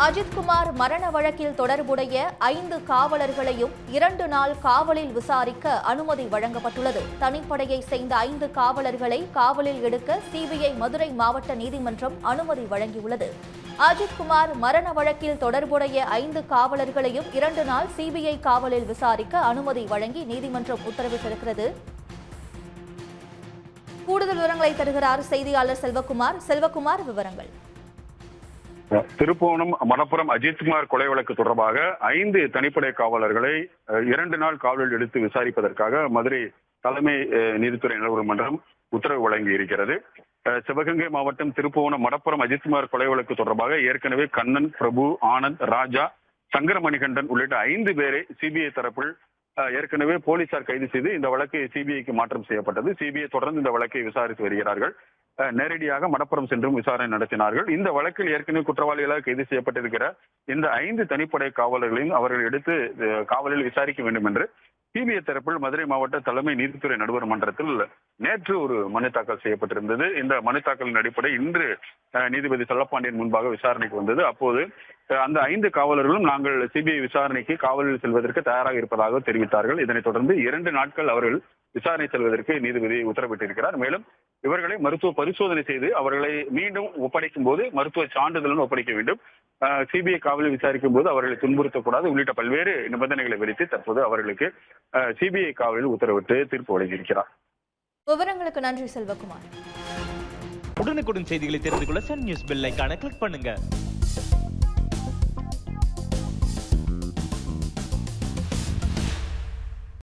அஜித்குமார் மரண வழக்கில் தொடர்புடைய 5 காவலர்களையும் 2 நாள் காவலில் விசாரிக்க அனுமதி வழங்கப்பட்டுள்ளது. தனிப்படையை சேர்ந்த 5 காவலர்களை காவலில் எடுக்க சிபிஐ மதுரை மாவட்ட நீதிமன்றம் அனுமதி வழங்கியுள்ளது. அஜித்குமார் மரண வழக்கில் தொடர்புடைய 5 காவலர்களையும் 2 நாள் சிபிஐ காவலில் விசாரிக்க அனுமதி வழங்கி நீதிமன்றம் உத்தரவிட்டிருக்கிறது. கூடுதல் விவரங்களை தருகிறார் செய்தியாளர் செல்வகுமார். விவரங்கள். திருப்புவனம் மணப்புரம் அஜித்குமார் கொலை வழக்கு தொடர்பாக 5 தனிப்படை காவலர்களை 2 நாள் காவலில் எடுத்து விசாரிப்பதற்காக மதுரை தலைமை நீதித்துறை நடுவர்மன்றம் உத்தரவு வழங்கி இருக்கிறது. சிவகங்கை மாவட்டம் திருப்புவனம் மணப்புரம் அஜித்குமார் கொலை வழக்கு தொடர்பாக ஏற்கனவே கண்ணன், பிரபு, ஆனந்த், ராஜா, சங்கரமணிகண்டன் உள்ளிட்ட 5 பேரை சிபிஐ தரப்பில் ஏற்கனவே போலீசார் கைது செய்து இந்த வழக்கு சிபிஐக்கு மாற்றம் செய்யப்பட்டது. சிபிஐ தொடர்ந்து இந்த வழக்கை விசாரித்து வருகிறார்கள். நேரடியாக மணப்புரம் சென்றும் விசாரணை நடத்தினார்கள். இந்த வழக்கில் ஏற்கனவே குற்றவாளிகளாக கைது செய்யப்பட்டிருக்கிற இந்த 5 தனிப்படை காவலர்களையும் அவர்கள் எடுத்து காவலில் விசாரிக்க வேண்டும் என்று சிபிஐ தரப்பில் மதுரை மாவட்ட தலைமை நீதித்துறை நடுவர் மன்றத்தில் நேற்று ஒரு மனு தாக்கல் செய்யப்பட்டிருந்தது. இந்த மனு தாக்கலின் அடிப்படை இன்று நீதிபதி செல்லப்பாண்டியன் முன்பாக விசாரணைக்கு வந்தது. அப்போது அந்த 5 காவலர்களும் நாங்கள் சிபிஐ விசாரணைக்கு காவலில் செல்வதற்கு தயாராக இருப்பதாக தெரிவித்தார்கள். இதனைத் தொடர்ந்து 2 நாட்கள் அவர்கள் விசாரணை செல்வதற்கு நீதிபதி உத்தரவிட்டிருக்கிறார். மேலும் இவர்களை மருத்துவ பரிசோதனை செய்து அவர்களை மீண்டும் ஒப்படைக்கும் போது மருத்துவ சான்றிதழும் ஒப்படைக்க வேண்டும். சிபிஐ காவலில் விசாரிக்கும் போது அவர்களை துன்புறுத்தக்கூடாது உள்ளிட்ட பல்வேறு நிபந்தனைகளை விதித்து தற்போது அவர்களுக்கு சிபிஐ காவலில் உத்தரவிட்டு தீர்ப்பு வழங்கியிருக்கிறார். விவரங்களுக்கு நன்றி செல்வகுமார். உடனுக்குடன் செய்திகளை தெரிந்து கொள்ள சன் நியூஸ் பெல் ஐகானை கிளிக் பண்ணுங்க.